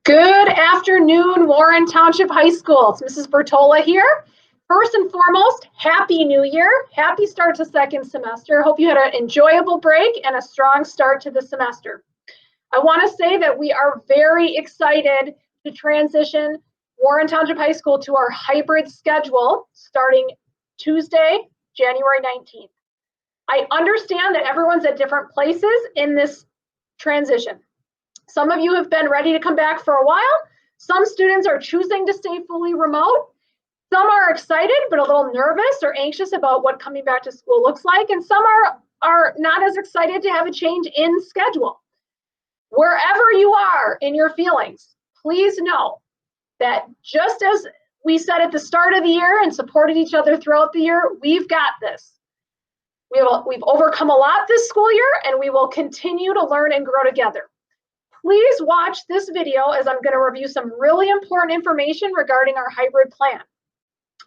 Good afternoon, Warren Township High School. It's Mrs. Bertola here. First and foremost, Happy New Year. Happy start to second semester. Hope you had an enjoyable break and a strong start to the semester. I want to say that we are very excited to transition Warren Township High School to our hybrid schedule starting Tuesday, January 19th. I understand that everyone's at different places in this transition. Some of you have been ready to come back for a while. Some students are choosing to stay fully remote. Some are excited but a little nervous or anxious about what coming back to school looks like. And some are not as excited to have a change in schedule. Wherever you are in your feelings, please know that just as we said at the start of the year and supported each other throughout the year, we've got this. We've overcome a lot this school year, and we will continue to learn and grow together. Please watch this video as I'm going to review some really important information regarding our hybrid plan.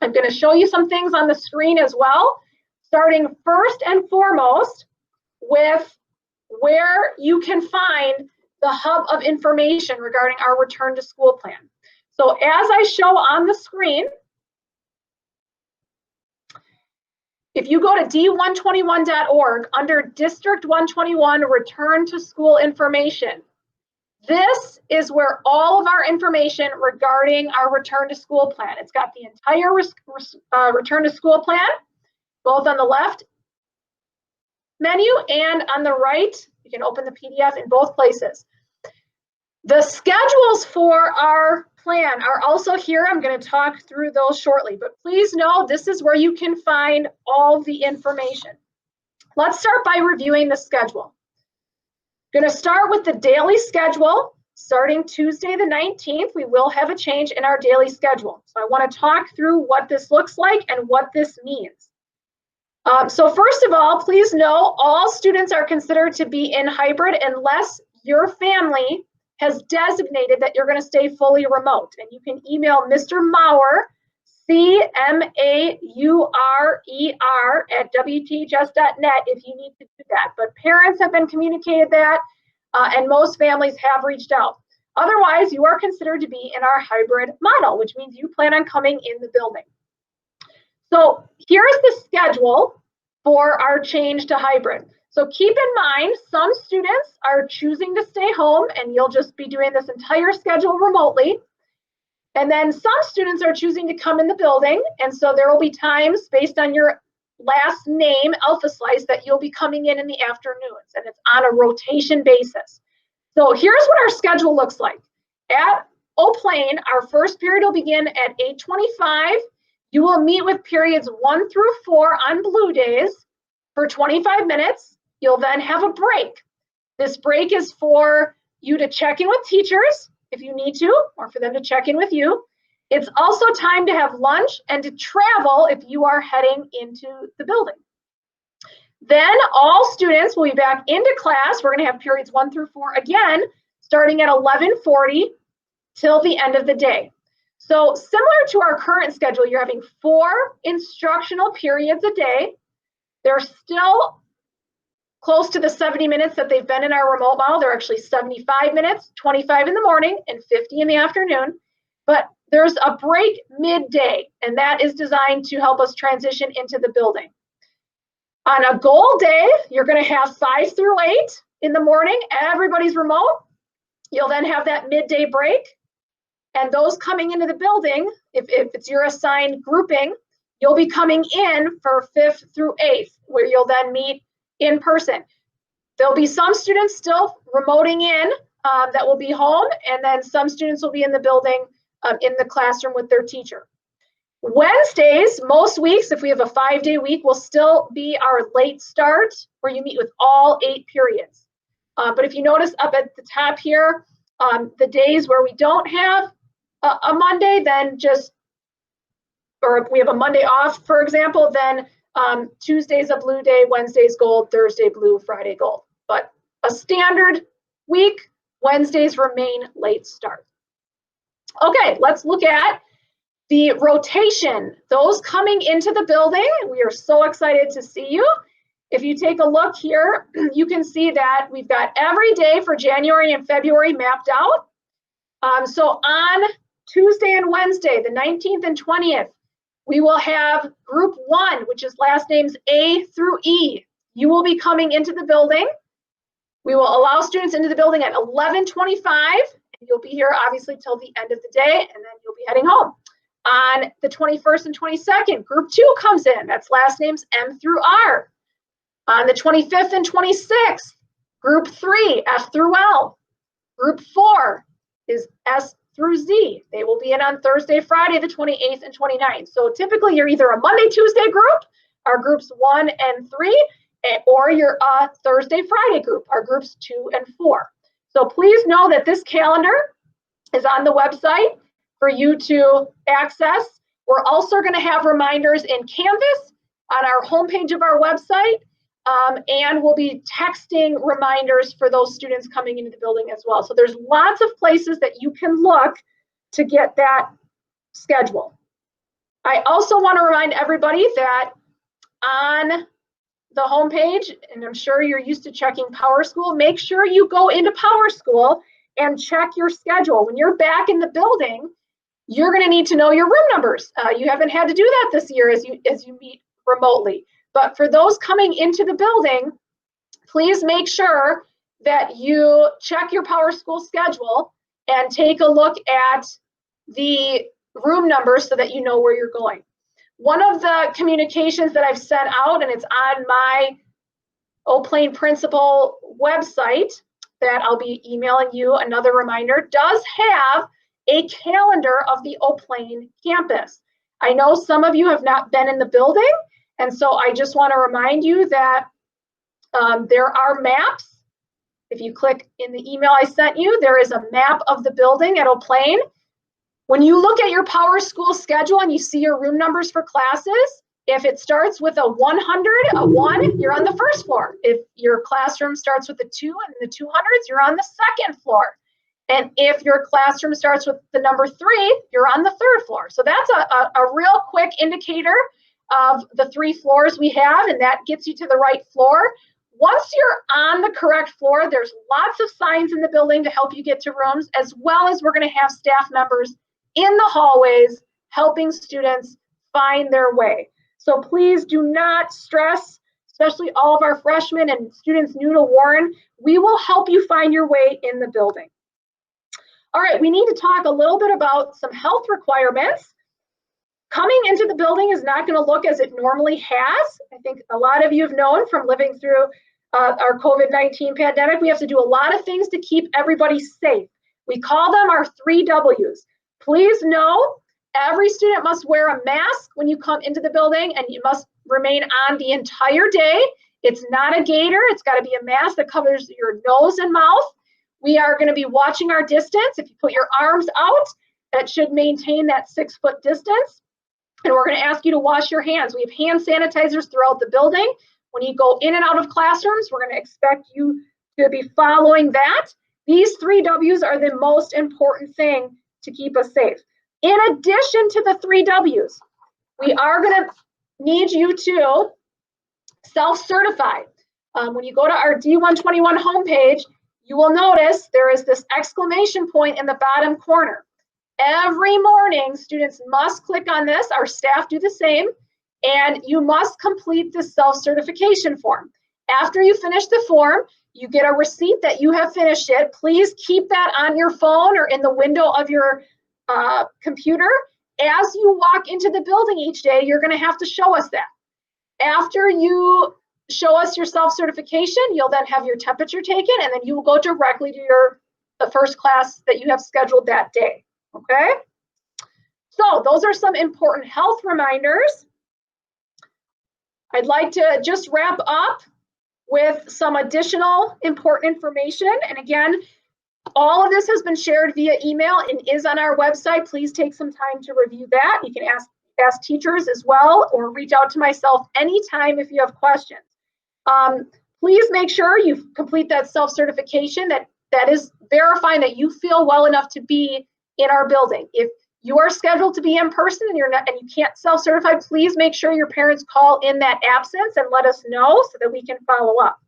I'm going to show you some things on the screen as well, starting first and foremost with where you can find the hub of information regarding our return to school plan. So as I show on the screen, if you go to d121.org under District 121 Return to School Information, this is where all of our information regarding our return to school plan. It's got the entire return to school plan, both on the left menu and on the right. You can open the PDF in both places. The schedules for our plan are also here. I'm going to talk through those shortly, but please know this is where you can find all the information. Let's start by reviewing the schedule. Going to start with the daily schedule. Starting Tuesday the 19th, we will have a change in our daily schedule. So I want to talk through what this looks like and what this means. So first of all, please know all students are considered to be in hybrid unless your family has designated that you're going to stay fully remote. And you can email Mr. Maurer, CMAURER @WTHS.net if you need to do that. But parents have been communicated that, and most families have reached out. Otherwise, you are considered to be in our hybrid model, which means you plan on coming in the building. So here's the schedule for our change to hybrid. So keep in mind, some students are choosing to stay home, and you'll just be doing this entire schedule remotely. And then some students are choosing to come in the building, and so there will be times based on your last name, Alpha Slice, that you'll be coming in the afternoons, and it's on a rotation basis. So here's what our schedule looks like. At Eau Plaine, our first period will begin at 8:25. You will meet with periods 1 through 4 on blue days for 25 minutes. You'll then have a break. This break is for you to check in with teachers if you need to, or for them to check in with you. It's also time to have lunch and to travel if you are heading into the building. Then all students will be back into class. We're going to have periods 1 through 4 again, starting at 11:40 till the end of the day. So similar to our current schedule, you're having 4 instructional periods a day. They're still close to the 70 minutes that they've been in our remote model. They're actually 75 minutes, 25 in the morning and 50 in the afternoon. But there's a break midday, and that is designed to help us transition into the building. On a goal day, you're going to have 5 through 8 in the morning. Everybody's remote. You'll then have that midday break. And those coming into the building, if it's your assigned grouping, you'll be coming in for 5th through 8th, where you'll then meet in person. There'll be some students still remoting in that will be home, and then some students will be in the building in the classroom with their teacher. Wednesdays, most weeks, if we have a 5-day week, will still be our late start, where you meet with all 8 periods. But if you notice up at the top here, the days where we don't have a Monday, then or if we have a Monday off, for example, then Tuesday's a blue day, Wednesday's gold, Thursday blue, Friday gold. But a standard week, Wednesdays remain late start. Okay, let's look at the rotation. Those coming into the building, we are so excited to see you. If you take a look here, you can see that we've got every day for January and February mapped out. So on Tuesday and Wednesday, the 19th and 20th, we will have group 1, which is last names A through E. You will be coming into the building. We will allow students into the building at 11:25, and you'll be here obviously till the end of the day, and then you'll be heading home. On the 21st and 22nd, group 2 comes in. That's last names M through R. On the 25th and 26th, group 3, F through L. Group 4 is S through Z. They will be in on Thursday, Friday, the 28th and 29th. So typically you're either a Monday, Tuesday group, our groups 1 and 3, or you're a Thursday, Friday group, our groups 2 and 4. So please know that this calendar is on the website for you to access. We're also going to have reminders in Canvas on our homepage of our website, and we'll be texting reminders for those students coming into the building as well. So there's lots of places that you can look to get that schedule. I also want to remind everybody that on the homepage, and I'm sure you're used to checking PowerSchool, make sure you go into PowerSchool and check your schedule. When you're back in the building, you're going to need to know your room numbers. You haven't had to do that this year as you meet remotely. But for those coming into the building, please make sure that you check your PowerSchool schedule and take a look at the room numbers so that you know where you're going. One of the communications that I've sent out, and it's on my O'Plain Principal website that I'll be emailing you another reminder, does have a calendar of the O'Plain campus. I know some of you have not been in the building, and so I just want to remind you that there are maps. If you click in the email I sent you, there is a map of the building at O'Plain. When you look at your PowerSchool schedule and you see your room numbers for classes, if it starts with a 100, a 1, you're on the first floor. If your classroom starts with a 2 and the 200s, you're on the second floor. And if your classroom starts with the number 3, you're on the third floor. So that's a real quick indicator of the 3 floors we have, and that gets you to the right floor. Once you're on the correct floor, there's lots of signs in the building to help you get to rooms, as well as we're going to have staff members in the hallways helping students find their way. So please do not stress, especially all of our freshmen and students new to Warren. We will help you find your way in the building. All right, we need to talk a little bit about some health requirements. Coming into the building is not going to look as it normally has. I think a lot of you have known from living through our COVID-19 pandemic, we have to do a lot of things to keep everybody safe. We call them our 3 W's. Please know every student must wear a mask when you come into the building, and you must remain on the entire day. It's not a gaiter. It's got to be a mask that covers your nose and mouth. We are going to be watching our distance. If you put your arms out, that should maintain that 6-foot distance. And we're going to ask you to wash your hands. We have hand sanitizers throughout the building. When you go in and out of classrooms, we're going to expect you to be following that. These 3 W's are the most important thing to keep us safe. In addition to the 3 W's, we are going to need you to self-certify. When you go to our D121 homepage, you will notice there is this exclamation point in the bottom corner. Every morning, students must click on this. Our staff do the same, and you must complete this self-certification form. After you finish the form, you get a receipt that you have finished it. Please keep that on your phone or in the window of your computer. As you walk into the building each day, you're going to have to show us that. After you show us your self-certification, you'll then have your temperature taken, and then you will go directly to the first class that you have scheduled that day. Okay? So those are some important health reminders. I'd like to just wrap up with some additional important information. And again, all of this has been shared via email and is on our website. Please take some time to review that. You can ask teachers as well, or reach out to myself anytime if you have questions. Please make sure you complete that self-certification. That is verifying that you feel well enough to be in our building. If you are scheduled to be in person and you can't self-certify, please make sure your parents call in that absence and let us know so that we can follow up.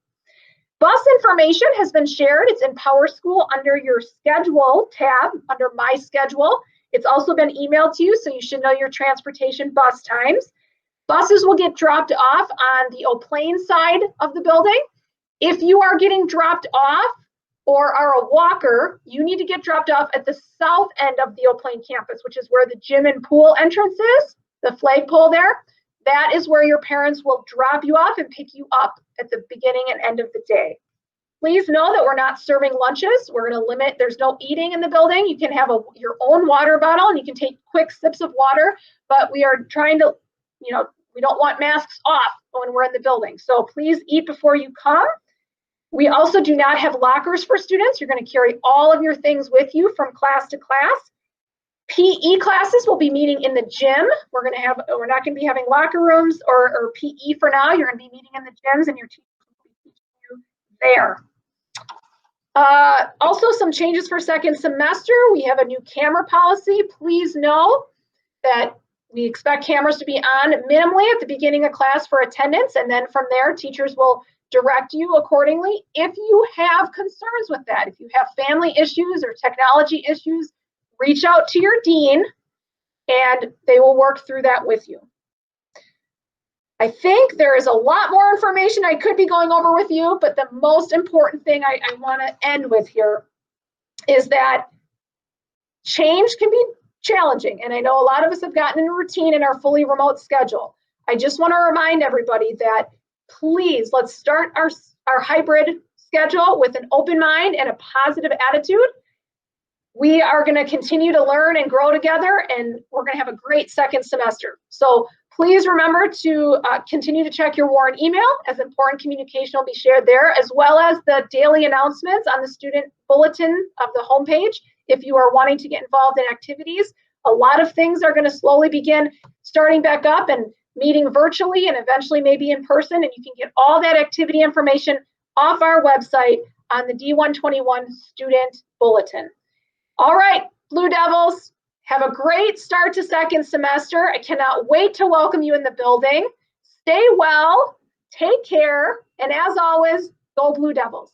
Bus information has been shared. It's in PowerSchool under your schedule tab, under my schedule. It's also been emailed to you, so you should know your transportation bus times. Buses will get dropped off on the Eau Plaine side of the building. If you are getting dropped off or are a walker, you need to get dropped off at the south end of the Eau Plaine campus, which is where the gym and pool entrance is, the flagpole there. That is where your parents will drop you off and pick you up at the beginning and end of the day. Please know that we're not serving lunches. We're going to limit, there's no eating in the building. You can have your own water bottle and you can take quick sips of water, but we are trying to, we don't want masks off when we're in the building. So please eat before you come. We also do not have lockers for students. You're going to carry all of your things with you from class to class. PE classes will be meeting in the gym. We're not going to be having locker rooms or PE for now. You're going to be meeting in the gyms and your teachers will be teaching you there. Also some changes for second semester. We have a new camera policy. Please know that we expect cameras to be on minimally at the beginning of class for attendance, and then from there, teachers will direct you accordingly. If you have concerns with that, if you have family issues or technology issues, reach out to your dean and they will work through that with you. I think there is a lot more information I could be going over with you, but the most important thing I want to end with here is that change can be challenging. And I know a lot of us have gotten in a routine in our fully remote schedule. I just want to remind everybody that please, let's start our hybrid schedule with an open mind and a positive attitude. We are going to continue to learn and grow together, and we're going to have a great second semester. So please remember to continue to check your Warren email, as important communication will be shared there, as well as the daily announcements on the student bulletin of the homepage. If you are wanting to get involved in activities, a lot of things are going to slowly begin starting back up and meeting virtually and eventually maybe in person, and you can get all that activity information off our website on the D121 student bulletin. All right, Blue Devils, have a great start to second semester. I cannot wait to welcome you in the building. Stay well, take care, and as always, go Blue Devils.